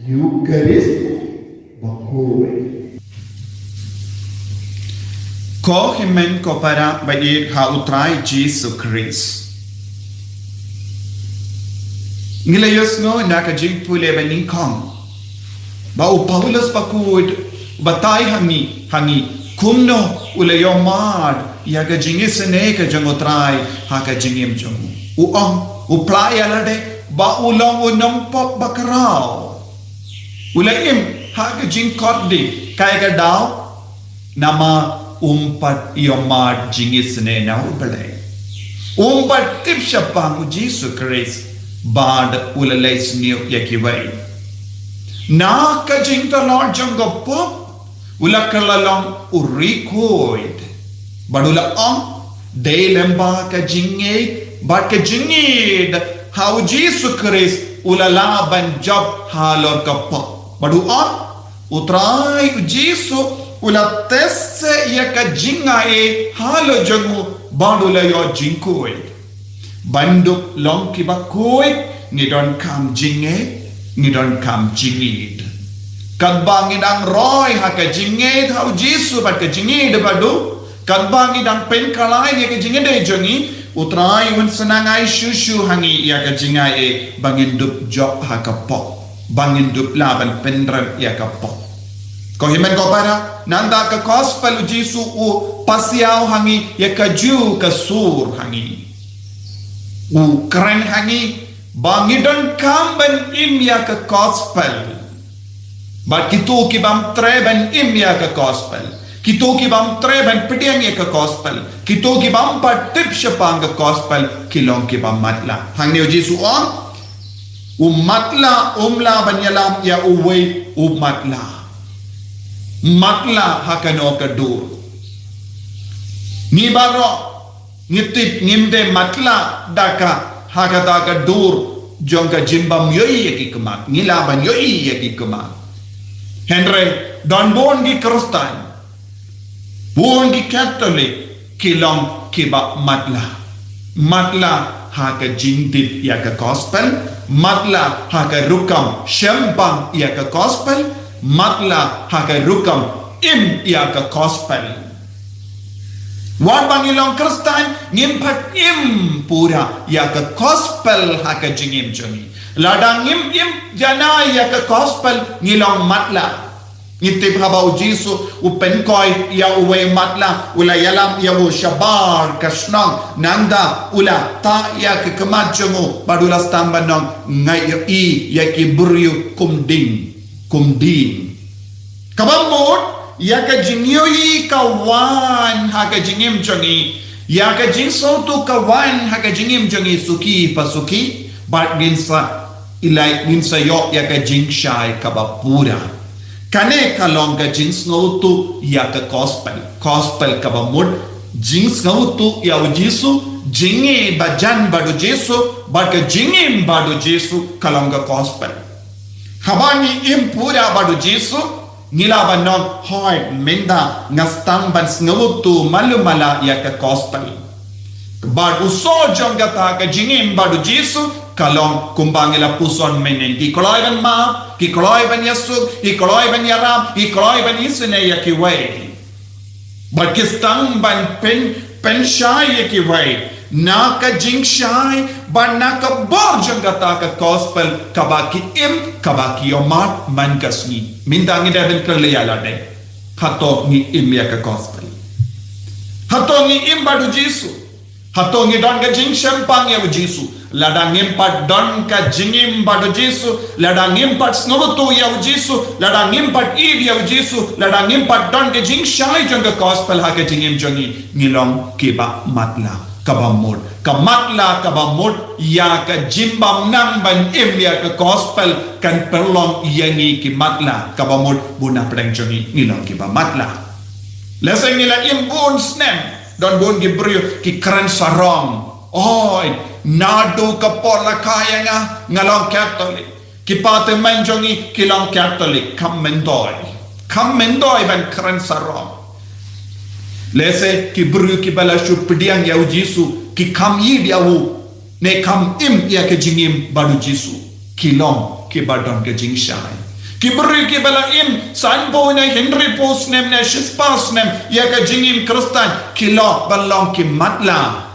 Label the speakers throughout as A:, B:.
A: Eucharist Bakhuid.
B: Ko himen ko para baik ha utrai Jisu Christ. Ngilayos ngo na ka jingpule baning kong. Ba Paulus Bakhuid batay hangi kumno ulayomad ya ka jingisene ka jangotrai ha ka jingim jong. Uplaya lade ba ulong unong pop bakarao. Ulayim ha ka jingkotdi kaya ka daw nama umpat yomad jingisne na ubelay. Umpat tip Shaphang Jisu Christ bad ulalay sniyo yakiway. Na ka jingta Lord jangga pop ulakalalong urikoid. Badula de lemba ka Jingngeit bad ka Jingngeit how Jisu Christ ulalaban job halor ka pop. Badu utray Jisu ula tesse ya ka Jingngeit halo jangu bandula yo Jingkren. Banduk long kiba Bakhuid ngidon kam Jingngeit ngidon kam Jingngeit. Kadbangin ang roy ha ka Jingngeit how Jisu bat ka Jingngeit badu. Kadbangin ang penkalay ya ka Jingngeit jangi utray un senangai shushu hangi ya ka Jingngeit bangin dup job ha ka pop. Bangin dup laban pendram ya ka pop. Ko himen ko para nanda ka gospel Jisu u pasiaw hangi ya ka ju ka sur hangi u keren hangi bangidon kamben im ya ka gospel but Kito kibam treben im ya ka gospel Kito kibam treben pidiang ya ka gospel Kito kibam patip Shaphang ka gospel kilong kibam matla hangi Jisu u matla umla banyalam ya uwe u matla hakano kadur ni baro ngitip ngimde matla daka hakata kadur jongka jimbam yoi yakikma ngilaban yoi yakikma Henry don bon gi Kristen bon gi Catholic kilong kiba matla haka jingtit yaka gospel matla haka rukam shembang yaka gospel matla haka rukam im yaka gospel. Wan bangilong Kristen ngimpat im pura yaka gospel haka jingim jongi. Ladang im jana yaka gospel ngilong matla. Ngitip habau Jisu upenkoi ya uwe matla ula yalam ya u shabar kasnong nanda ula ta ya ke kemajongo badula stambanong ngai i ya ki buryu kumding kabamot ya ka jingyoi kawan ha ka jingim jongi ya ka jingso tu kawan ha ka jingim jongi suki pasuki bat ginsa ilai ginsa yo ya ka jingshai kabapura kane kalong ka jings ngautu ya ka gospel kabamut jings ngautu ya Jisu jingi bajan badu Jisu bat ka jingim badu Jisu kalong ka gospel habani impura badu Jisu ngilaban non hoy menda ngastang ban Sngewbha malumala ya ka gospel bad uso jongata ka jingim badu Jisu kalong kumbangila puson menen ki kloiban ma ki kloiban yasuk ki kloiban iarap ki kloiban isne ya ki way bad kistang ban pen shai ya ki way na ka jing shai ban na ka bor jongata ka gospel kabaki im kabaki yomat man kasni mindangi deben kerlayala de hato ni im ya ka gospel hato ni im badu Jisu hato ni don ka jing Shaphang ya Jisu ladang impat don ka jingim badu Jisu ladang impat Sngewbha ya Jisu ladang impat id ya Jisu ladang impat don ka jing shai jong ka gospel ha ka jingim jongi ngilong kiba matla kabamod kamatla kabamod ya ka jimbam nang ban im ya ka gospel kan perlong yangi ki matla kabamod buna pedang jongi ngilong kiba matla leseng nila imbun SNAM don bun gibryo ki keren sarong oi nadu kapola kaya nga ngalong Catholic kipate manjongi kilong Catholic kamendoy ban keren sarong lese ki bru ki balashu pediang ya Jisu ki kam yi dia wu ne kam im ya ke jingim badu Jisu kilong ki badon ke jingshai Kibri kibalaim san po na Henry po SNAM na Shispa SNAM ya ka jingin kristan kilo balong kimatla.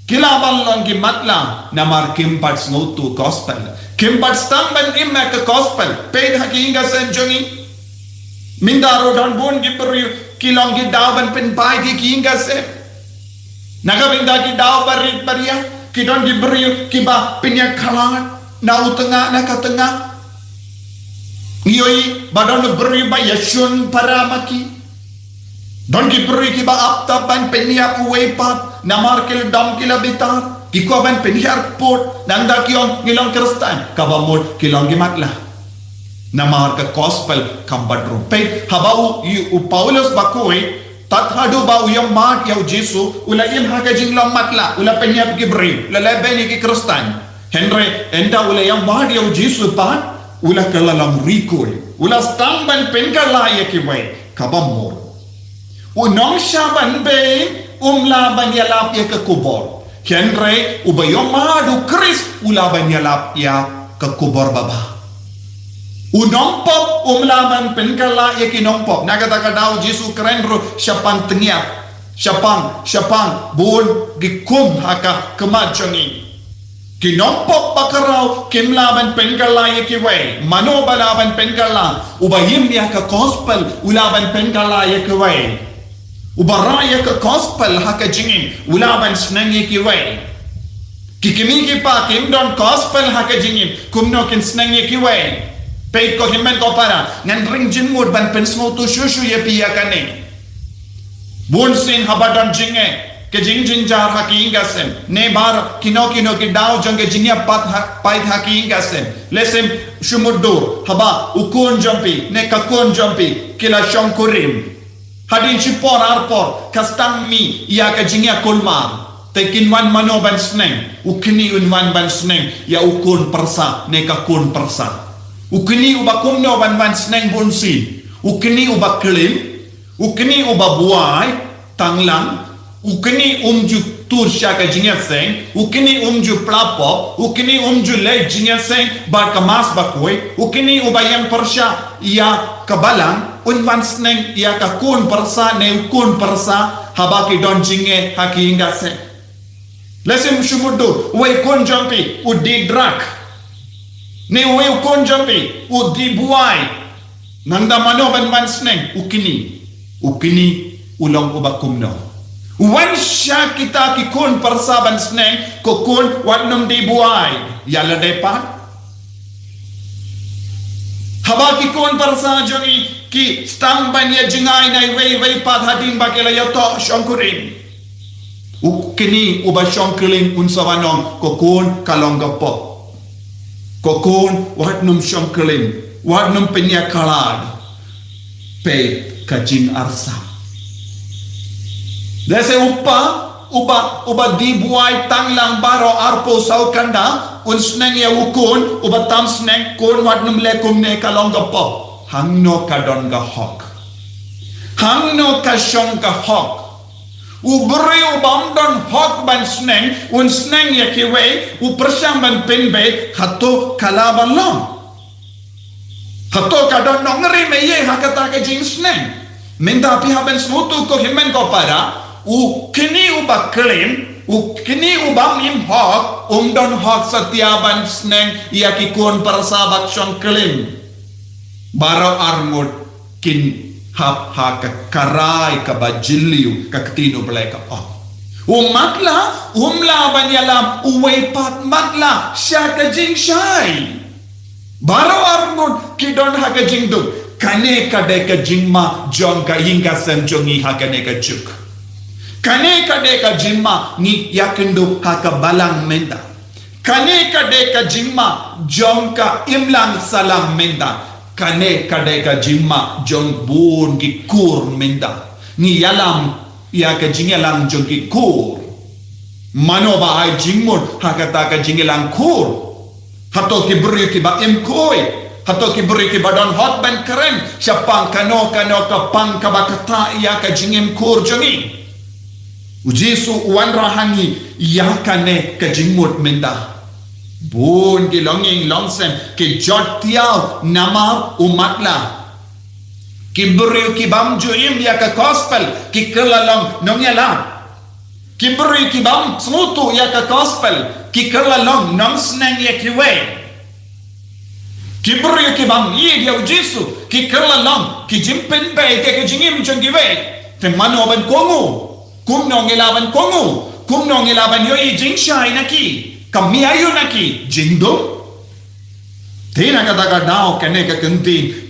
B: Kila balong kimatla namar kimpats ngutu gospel. Kimpats tangban imma ka gospel. Paid ha Ka Iing Ka Sem jongi. Mindaro dan bun kibri kilong gidawan penpai Ka Iing Ka Sem. Nagabinda gidaw barit baria. Kidon kibri kiba pinyak kalangan. Na utengah na katengah. Ngiyoi badon beri ba yasun paramaki. Don ki beri ki ba apta ban peniap uwepat namar kil dam kila bitar. Kiko ban peniar pot nang da kion ngilong kristan kabamod kilong gimatla. Namar ka gospel kambadro. Pe habau u Paulus Bakhuid tathadu ba uyang mat yaw Jisu ulaim ha ka jinglong matla ula peniap ki beri lalabeni ki kristan. Henry enda ula yang mat yaw Jisu pan ula kalalang rikul ula stang ban penkala yakiway kabamor unong syaban be laban yalap ya ke kubor Henry ubayong madu kris ula ban yalap ya ke kubor baba unong pop laban penkala yakinong pop nagataka daw Jisu keren ro Shaphang tengiap Shaphang bun gikum haka kemajongi kinompok pakaraw kimlaban penkalaya kiway mano balaban penkala ubayim ya ka gospel ulaban penkalaya kiway ubaraya ka gospel haka jingin ulaban sneng kiway kikimiki pa kimdon gospel haka jingin kumno kin sneng kiway peit ko himen ko para ngan ring jingmud ban pensmo tu shushu ye piya kane bun sin habadon jinge ke jing jar ha Ka Iing Ka Sem ne bar kino ki daw jong ke jingya pait ha Ka Iing Ka Sem lesem shumuddo haba ukon jompi ne kakon jompi kila shongkurim hadin chipor arpor kastang mi ya ka jingya kulmar tekin wan mano ban sneng ukni unwan ban sneng ya ukon persa ne kakon persa ukni ubakum no ban sneng bunsi ukni ubaklim ukni ubabuai tanglang ukni umju tursha ka Jingkren St ukni umju plapop ukni umju le Jingkren St ba kamas Bakhuid ukni ubayang persya ya kabalang unwan sneng ya ka kun persa ne kun persa habaki don jinge ha Ka Iing Ka Sem lesim shumudu we kun jompi udi drak ne we kun jompi udi buai nanda mano ban sneng ukni ulong ubakumno wan sya kita ki kun persaban sneng ko kun watnum di buai yala depa haba ki kun persa jongi ki stang ban ya jingai nai wei pat hadin bakela ya to shongkurin ukini uba shongkuling unsawanong ko kun kalonggapo ko kun watnum shongkuling watnum penyakalad pe kajing arsa Dese uba dibuai tanglang baro arpo sau kanda un sneng ya ukun uba tam sneng kun wat num lekum ne kalong gapo hangno kadon ga hok hangno ka shong ka hok ubri ubam don hok ban sneng un sneng ya kiwe u persam ban penbe hato kalaban long hato kadon nongri me ye hakata ka jing sneng minta piha ben smutu ko himen ko para ukni baklim ukni ubam im hok don hok setiaban sneng ia kikun persabat syong klim baro armud kin hap ha ka karai ka bajiliu ka ketino belaka umatla umla banyalam uwepat matla syaka jing syai baro armud kidon ha ka jing du kane ka de ka jingma jong Ka Iing Ka Sem jongi ha ka ne ka juk kane kade ka jimma ni yakindu haka balang menda kane kade ka jimma jongka imlang salam menda kane kade ka jimma jong bun ki kur menda ni yalam ya ka jingelang jong ki kur mano ba ai jingmur haka ta ka jingelang kur hato ki beri ki ba im koi hato ki beri ki badan hot ban keren Shaphang kano ka pang ka bakata ya ka jingem kur jongi Jisu wan rahangi yakane ka jingmut menda Bun ki longing longsem ki jot tiao namar umat la. Ki beriu ki bam juim ya ka gospel ki kelalong nongyalam. Ki beriu ki bam smutu ya ka gospel ki kelalong nong sneng ya ki we. Ki beriu ki bam ye dia Jisu ki kelalong ki jimpen be ke jingim jong ki we. Te mano ban kongu. Kum nongelaban kongu. Kum nongelaban yo i jingshai naki. Kami ayo naki jingdum. Tina kata dao kene ka kentin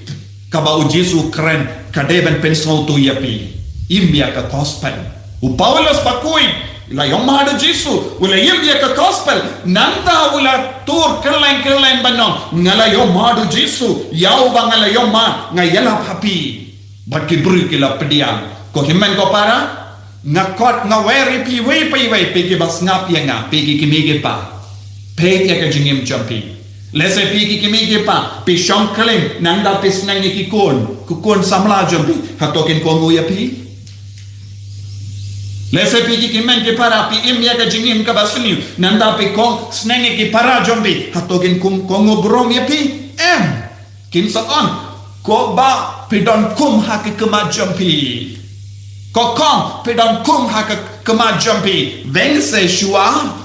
B: kabau Jisu keren kadeban pensau tu yapi imbia ka gospel u Paulos Bakhuid la yomada Jisu ula imbia ka gospel nanta ula tur kerlen banong ngala yomada Jisu yau bangala yoma ngayala papi bat kibru kila pediang ko himmen ko para ngakot ngaweri pi we pigi bas ngap yanga pigi kimige pa pe ya ka jingim jampi Lese pigi kimigi pa pi shong klim nanda pi sneng ki kukon samla jombi hatokin kongu ya pi lese pigi kimen ki para pi im ya ka jingim ka basni nanda pi kong sneng ki para jombi hatokin kongu brom ya pi kin sa on ko ba pi don kum ha ki kema jombi ko kong pi don kum ha ka kema jombi veng se shua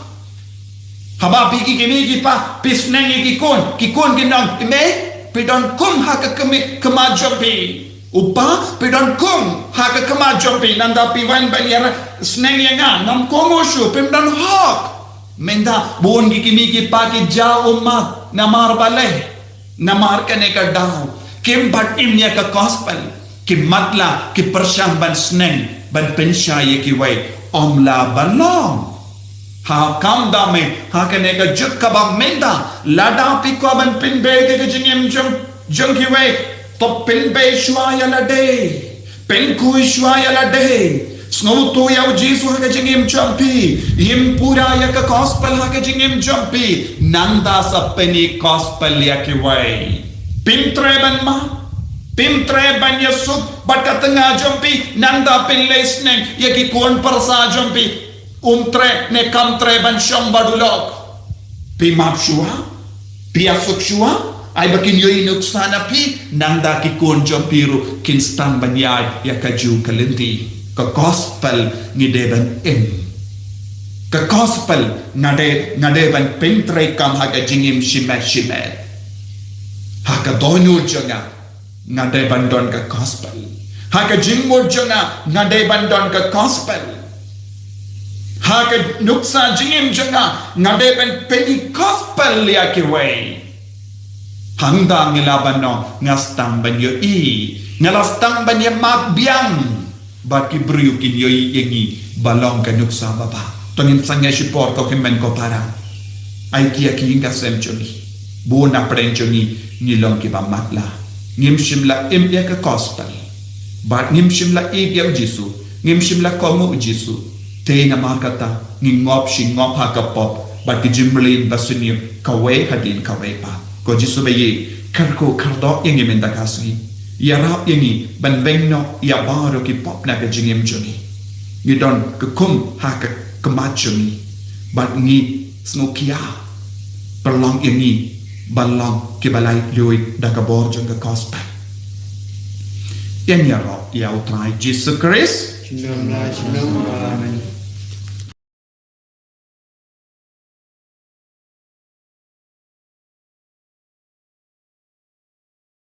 B: Haba pigi kimi pa pisneng ki kon ginang ime pidon kum ha ka kemajompi upa pidon kum ha ka kemajompi nanda piwan banyara sneng yanga nam kongoshu pimdan hok menda bon kimi pa ki ja umma namar bale namar kane ka daw kim bat imnya ka gospel ki matla ki persyang ban sneng ban penshay ki way omla balong ha kam dame ha kene ka juk ka ba menda lada pi ko ban pin be ke jingim jong ki we to pin be shwa ya la de pin ku shwa ya la de snow to ya Jisu ha ke jingim champi him pura ya ka gospel ha ke jingim champi nanda sa peni gospel ya ki we pin treban ma pin treban ya sub batatanga champi nanda pin lesnen ya ki kon parsa champi tre ne kam tre ban shong badulok pi map shua pi asuk shua ay bakin yo inuk sana pi nanda ki kon jompiru kin stan banyad ya kaju kalenti ka gospel ni deban ka gospel ngade ban pentre kam ha ka jingim shime ha ka Dohnud jonga ngade ban don ka gospel ha ka jingmod jonga ngade ban don ka gospel ha ka nuksa jingim jonga ngade ben peni gospel ya ki way hangda ngilaban no ngastang ban yo ngalastang ban ya mak biang bat ki briu kin yo yengi balong ka nuksa baba tonin sangya support ko kimen ko para ay Ka Iing Ka Sem choni bu na pren choni nilong ki ba matla ngim shimla ya ka gospel bat ngim shimla ya Jisu ngim shimla ko mu Jisu te na makata ngingop shingop ha ka pop bat ki jimlin basunyo kawe hadin kawe pa ko Jisu bayi karko kardo yengi menda kasni iarap yengi ban bengno ya baro ki pop na ka jingim joni ngidon ke kum ha ka kemachumi bat ngi snokia perlong yengi balong ki balai lui da ka bor jong ka gospel yen ya ro ya utrai Jisu Christ
A: Sngewbha